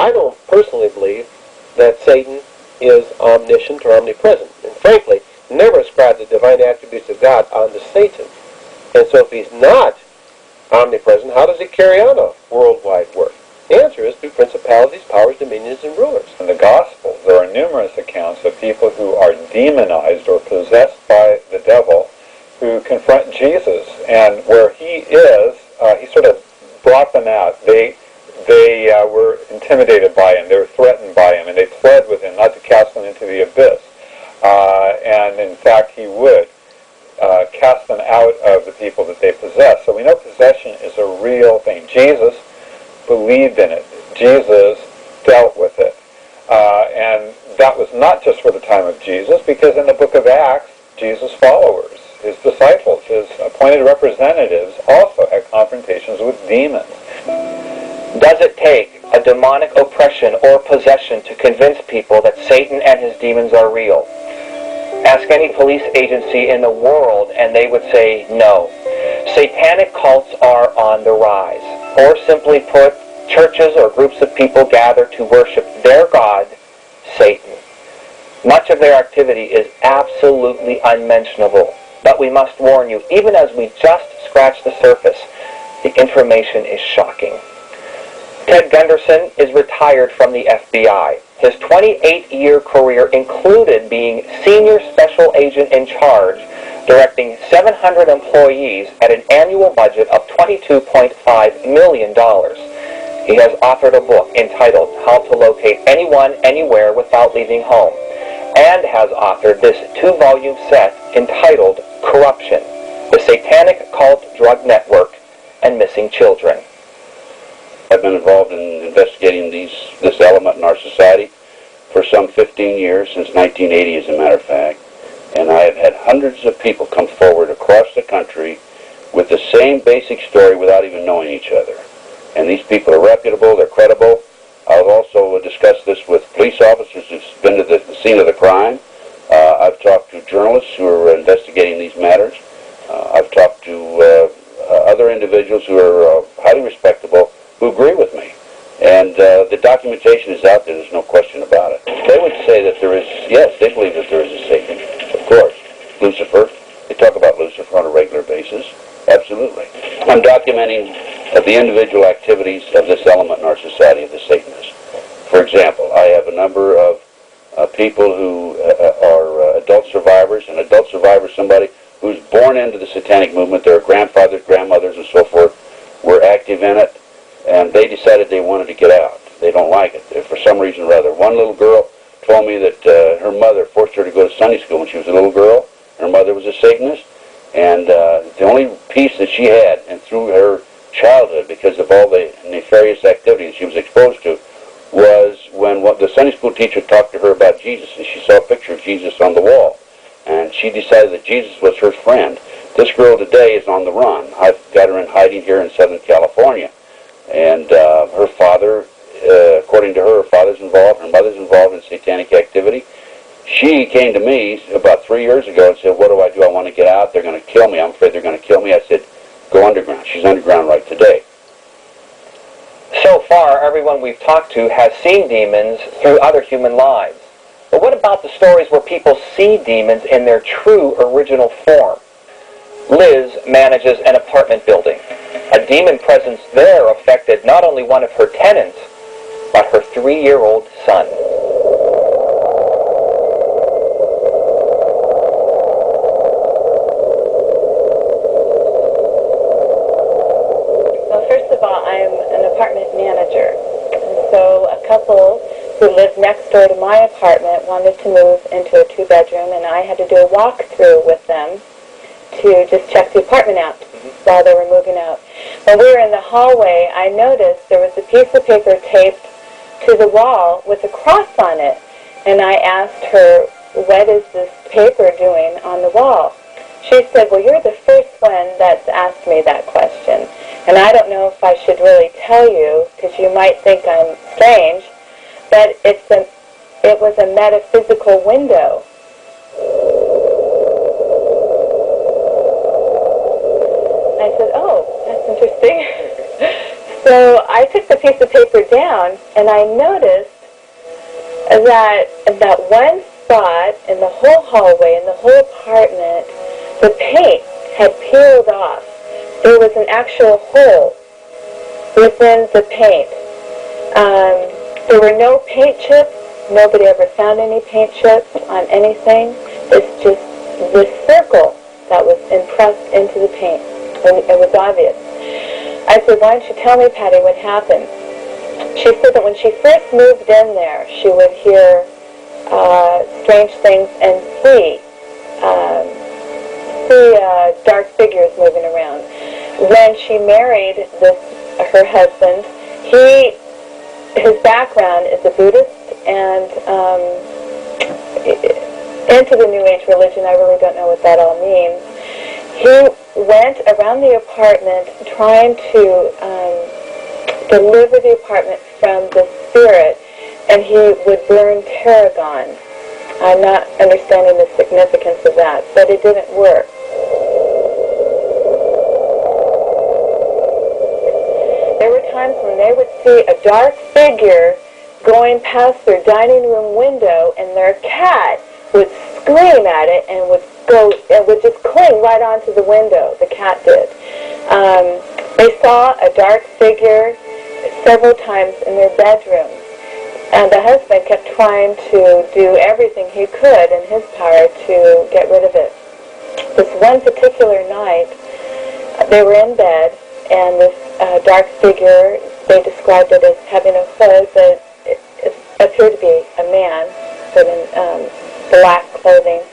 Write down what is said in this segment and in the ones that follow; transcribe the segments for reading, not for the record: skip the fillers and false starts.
I don't personally believe that Satan is omniscient or omnipresent. And frankly, never ascribe the divine attributes of God onto Satan. And so if he's not omnipresent, how does he carry on a worldwide work? The answer is through principalities, powers, dominions, and rulers. In the Gospels, there are numerous accounts of people who are demonized or possessed by the devil who confront Jesus. And where he is, he sort of brought them out. They were intimidated by him. They were threatened by him. And they pled with him not to cast them into the abyss. And in fact, he would cast them out of the people that they possess. So we know possession is a real thing. Jesus believed in it. Jesus dealt with it. And that was not just for the time of Jesus, because in the book of Acts, Jesus' followers, his disciples, his appointed representatives also had confrontations with demons. Does it take a demonic oppression or possession to convince people that Satan and his demons are real? Ask any police agency in the world and they would say no. Satanic cults are on the rise. Or simply put, churches or groups of people gather to worship their god, Satan. Much of their activity is absolutely unmentionable. But we must warn you, even as we just scratch the surface, the information is shocking. Ted Gunderson is retired from the FBI. His 28-year career included being senior special agent in charge, directing 700 employees at an annual budget of $22.5 million. He has authored a book entitled How to Locate Anyone, Anywhere Without Leaving Home, and has authored this 2-volume set entitled Corruption, the Satanic Cult Drug Network, and Missing Children. I've been involved in investigating this element in our society for some 15 years, since 1980 as a matter of fact, and I have had hundreds of people come forward across the country with the same basic story without even knowing each other. And these people are reputable, they're credible. I've also discussed this with police officers who've been to the scene of the crime. I've talked to journalists who are investigating these matters. I've talked to other individuals who are highly respectable who agree with me. And the documentation is out there, there's no question about it. They would say that there is, yes, they believe that there is a Satan, of course. Lucifer, they talk about Lucifer on a regular basis, absolutely. I'm documenting the individual activities of this element in our society, of the Satanists. For example, I have a number of people who are adult survivors. An adult survivor is somebody who's born into the satanic movement. Their grandfathers, grandmothers, and so forth were active in it, and they decided they wanted to get out. They don't like it, for some reason or other. One little girl told me that her mother forced her to go to Sunday school when she was a little girl. Her mother was a Satanist, and the only peace that she had, and through her childhood, because of all the nefarious activities she was exposed to, was when the Sunday school teacher talked to her about Jesus, and she saw a picture of Jesus on the wall, and she decided that Jesus was her friend. This girl today is on the run. I've got her in hiding here in Southern California, and her father, according to her father's involved, her mother's involved in satanic activity. She came to me about 3 years ago and said, what do? I want to get out. They're going to kill me. I'm afraid they're going to kill me. I said, go underground. She's underground right today. So far, everyone we've talked to has seen demons through other human lives. But what about the stories where people see demons in their true original form? Liz manages an apartment building. A demon presence there affected not only one of her tenants, but her 3-year-old son. Well, first of all, I'm an apartment manager. And so a couple who lived next door to my apartment wanted to move into a 2-bedroom, and I had to do a walkthrough with them to just check the apartment out while they were moving out. When we were in the hallway, I noticed there was a piece of paper taped to the wall with a cross on it, and I asked her, what is this paper doing on the wall? She said, well, you're the first one that's asked me that question, and I don't know if I should really tell you, because you might think I'm strange, but it was a metaphysical window. I said, oh, that's interesting. So I took the piece of paper down, and I noticed that in that one spot in the whole hallway, in the whole apartment, the paint had peeled off. There was an actual hole within the paint. There were no paint chips. Nobody ever found any paint chips on anything. It's just this circle that was impressed into the paint. And it was obvious. I said, why don't you tell me, Patty, what happened? She said that when she first moved in there, she would hear strange things and see dark figures moving around. When she married her husband, his background is a Buddhist and into the New Age religion. I really don't know what that all means. He went around the apartment trying to deliver the apartment from the spirit, and he would burn tarragon. I'm not understanding the significance of that, but it didn't work. There were times when they would see a dark figure going past their dining room window, and their cat would scream at it and would just cling right onto the window. The cat did. They saw a dark figure several times in their bedroom, and the husband kept trying to do everything he could in his power to get rid of it. This one particular night, they were in bed, and this dark figure, they described it as having a hood, but it appeared to be a man, but in black clothing.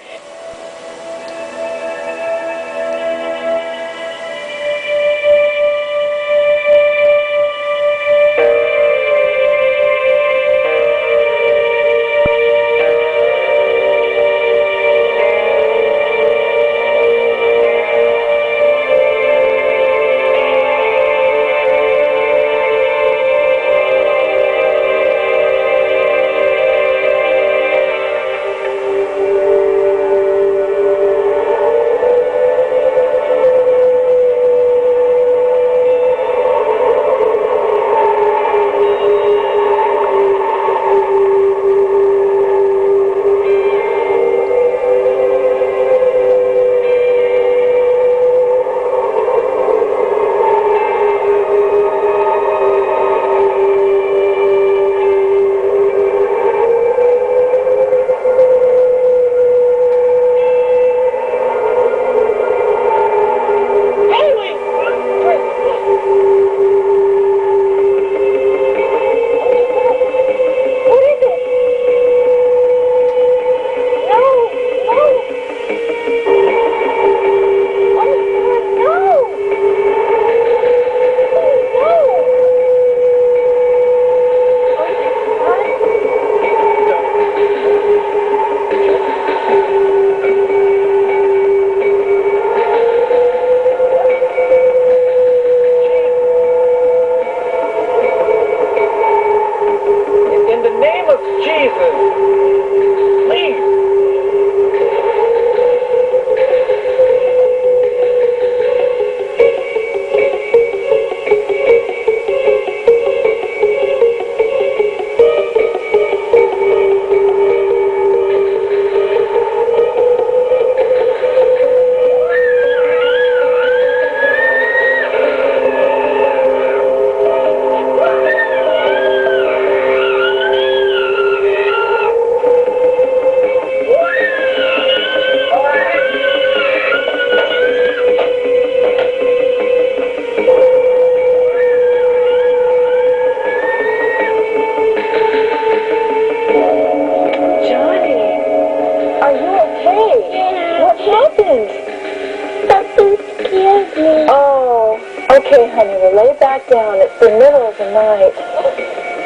Okay, honey, well, lay back down. It's the middle of the night.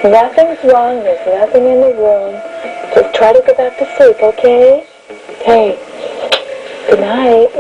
Nothing's wrong. There's nothing in the room. Just try to go back to sleep, okay? Okay. Good night.